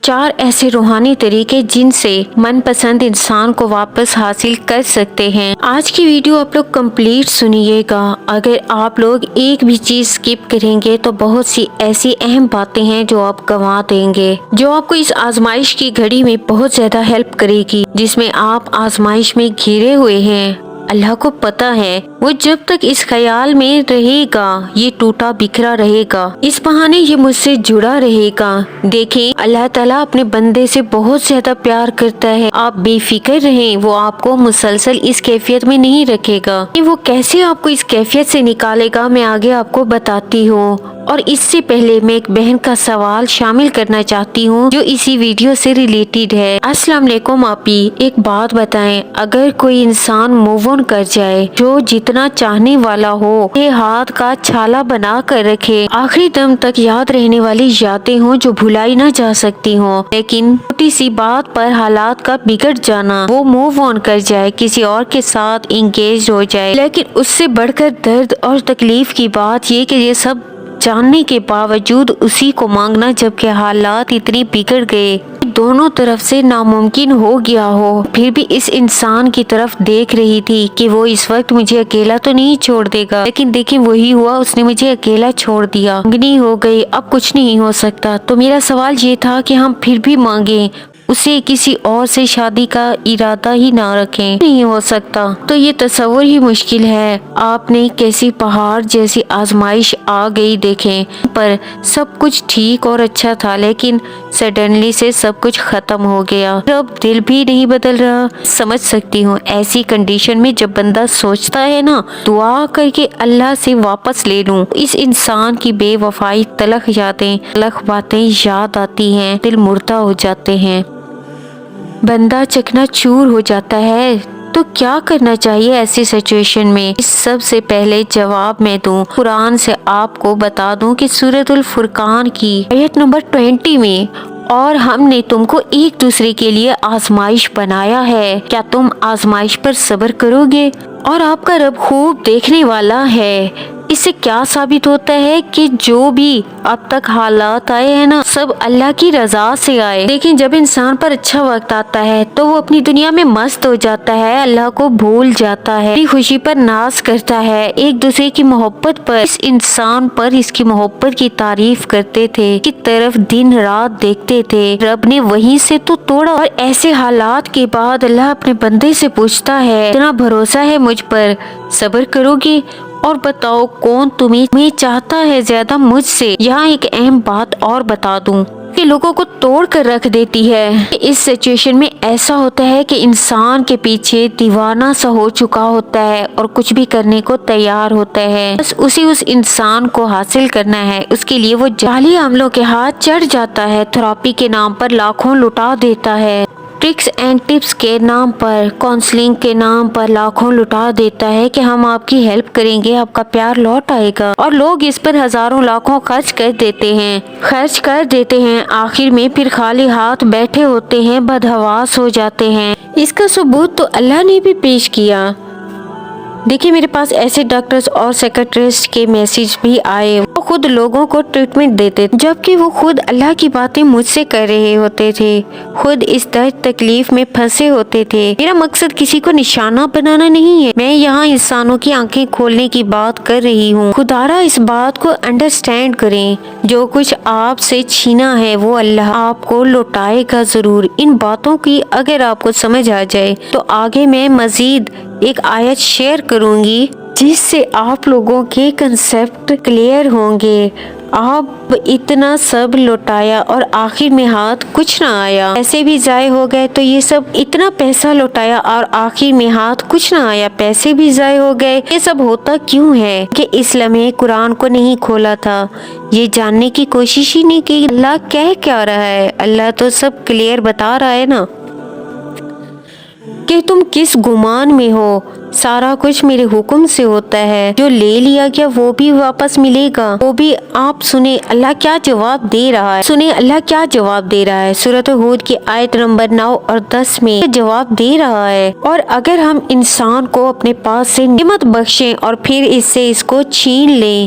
4 ایسے روحانی طریقے جن سے من پسند انسان کو واپس حاصل کر سکتے ہیں۔ آج کی ویڈیو آپ لوگ کمپلیٹ سنیے گا۔ اگر آپ لوگ ایک بھی چیز سکپ کریں گے تو بہت سی ایسی اہم باتیں ہیں جو آپ گنوا دیں گے، جو آپ کو اس آزمائش کی گھڑی میں بہت زیادہ ہیلپ کرے گی، جس میں آپ آزمائش میں گھرے ہوئے ہیں۔ اللہ کو پتا ہے وہ جب تک اس خیال میں رہے گا یہ ٹوٹا بکھرا رہے گا، اس بہانے یہ مجھ سے جڑا رہے گا۔ دیکھیں اللہ تعالیٰ اپنے بندے سے بہت زیادہ پیار کرتا ہے۔ آپ بے فکر رہیں، وہ آپ کو مسلسل اس کیفیت میں نہیں رکھے گا۔ وہ کیسے آپ کو اس کیفیت سے نکالے گا میں آگے آپ کو بتاتی ہوں، اور اس سے پہلے میں ایک بہن کا سوال شامل کرنا چاہتی ہوں جو اسی ویڈیو سے ریلیٹڈ ہے۔ السلام علیکم آپی، ایک بات بتائیں، اگر کوئی انسان موو آن کر جائے جو جتنا چاہنے والا ہو، یہ ہاتھ کا چھالا بنا کر رکھے، آخری دم تک یاد رہنے والی یادیں ہوں جو بھلائی نہ جا سکتی ہوں، لیکن چھوٹی سی بات پر حالات کا بگڑ جانا، وہ موو آن کر جائے، کسی اور کے ساتھ انگیج ہو جائے، لیکن اس سے بڑھ کر درد اور تکلیف کی بات یہ کہ یہ سب جاننے کے باوجود اسی کو مانگنا جبکہ حالات اتنی بگڑ گئے، دونوں طرف سے ناممکن ہو گیا ہو، پھر بھی اس انسان کی طرف دیکھ رہی تھی کہ وہ اس وقت مجھے اکیلا تو نہیں چھوڑ دے گا، لیکن دیکھیں وہی ہوا، اس نے مجھے اکیلا چھوڑ دیا، منگنی ہو گئی، اب کچھ نہیں ہو سکتا۔ تو میرا سوال یہ تھا کہ ہم پھر بھی مانگیں، اسے کسی اور سے شادی کا ارادہ ہی نہ رکھیں، نہیں ہو سکتا تو یہ تصور ہی مشکل ہے۔ آپ نے کیسی پہاڑ جیسی آزمائش آ گئی، دیکھیں پر سب کچھ ٹھیک اور اچھا تھا، لیکن سڈنلی سے سب کچھ ختم ہو گیا، اب دل بھی نہیں بدل رہا۔ سمجھ سکتی ہوں ایسی کنڈیشن میں جب بندہ سوچتا ہے نا دعا کر کے اللہ سے واپس لے لوں، اس انسان کی بے وفائی، تلخ یادیں، تلخ باتیں یاد آتی ہیں، دل مردہ ہو جاتے ہیں، بندہ چکنا چور ہو جاتا ہے۔ تو کیا کرنا چاہیے ایسی سچویشن میں؟ اس سب سے پہلے جواب میں دوں، قرآن سے آپ کو بتا دوں کہ سورۃ الفرقان کی آیت نمبر 20 میں، اور ہم نے تم کو ایک دوسرے کے لیے آزمائش بنایا ہے، کیا تم آزمائش پر صبر کرو گے؟ اور آپ کا رب خوب دیکھنے والا ہے۔ اس سے کیا ثابت ہوتا ہے کہ جو بھی اب تک حالات آئے ہیں نا سب اللہ کی رضا سے آئے۔ لیکن جب انسان پر اچھا وقت آتا ہے تو وہ اپنی دنیا میں مست ہو جاتا ہے، اللہ کو بھول جاتا ہے، اپنی خوشی پر ناز کرتا ہے، ایک دوسرے کی محبت پر، اس انسان پر اس کی محبت کی تعریف کرتے تھے، کی طرف دن رات دیکھتے تھے، رب نے وہیں سے تو توڑا۔ اور ایسے حالات کے بعد اللہ اپنے بندے سے پوچھتا ہے، اتنا بھروسہ ہے مجھ پر، صبر کرو گے؟ اور بتاؤ کون تمہیں چاہتا ہے زیادہ مجھ سے؟ یہاں ایک اہم بات اور بتا دوں کہ لوگوں کو توڑ کر رکھ دیتی ہے۔ اس سچویشن میں ایسا ہوتا ہے کہ انسان کے پیچھے دیوانہ سا ہو چکا ہوتا ہے اور کچھ بھی کرنے کو تیار ہوتا ہے، بس اس انسان کو حاصل کرنا ہے، اس کے لیے وہ جعلی عملوں کے ہاتھ چڑھ جاتا ہے، تھراپی کے نام پر لاکھوں لٹا دیتا ہے، ٹرکس اینڈ ٹپس کے نام پر، کاؤنسلنگ کے نام پر لاکھوں لٹا دیتا ہے کہ ہم آپ کی ہیلپ کریں گے، آپ کا پیار لوٹ آئے گا، اور لوگ اس پر ہزاروں لاکھوں خرچ کر دیتے ہیں، آخر میں پھر خالی ہاتھ بیٹھے ہوتے ہیں، بدحواس ہو جاتے ہیں۔ اس کا ثبوت تو اللہ نے بھی پیش کیا۔ دیکھیں میرے پاس ایسے ڈاکٹرز اور سیکٹرسٹ کے میسیج بھی آئے، وہ خود لوگوں کو ٹریٹمنٹ دیتے جبکہ وہ خود اللہ کی باتیں مجھ سے کر رہے ہوتے تھے، خود اس درد تکلیف میں پھنسے ہوتے تھے۔ میرا مقصد کسی کو نشانہ بنانا نہیں ہے، میں یہاں انسانوں کی آنکھیں کھولنے کی بات کر رہی ہوں۔ خدارا اس بات کو انڈرسٹینڈ کریں، جو کچھ آپ سے چھینا ہے وہ اللہ آپ کو لوٹائے گا ضرور۔ ان باتوں کی اگر آپ کو سمجھ آ جائے تو آگے میں مزید ایک آیت شیئر کروں گی جس سے آپ لوگوں کے کنسیپٹ کلیئر ہوں گے۔ آپ اتنا سب لوٹایا اور آخر میں ہاتھ کچھ نہ آیا، پیسے بھی ضائع ہو گئے، تو یہ سب اتنا پیسہ لوٹایا اور آخر میں ہاتھ کچھ نہ آیا، پیسے بھی ضائع ہو گئے، یہ سب ہوتا کیوں ہے کہ اس لمحے قرآن کو نہیں کھولا تھا، یہ جاننے کی کوشش ہی نہیں کی اللہ کہہ کیا رہا ہے۔ اللہ تو سب کلیئر بتا رہا ہے نا کہ تم کس گمان میں ہو، سارا کچھ میرے حکم سے ہوتا ہے، جو لے لیا گیا وہ بھی واپس ملے گا، وہ بھی آپ سنیں اللہ کیا جواب دے رہا ہے، سورۃ ہود کی آیت نمبر 9 اور 10 میں جواب دے رہا ہے۔ اور اگر ہم انسان کو اپنے پاس سے نعمت بخشیں اور پھر اس سے اس کو چھین لیں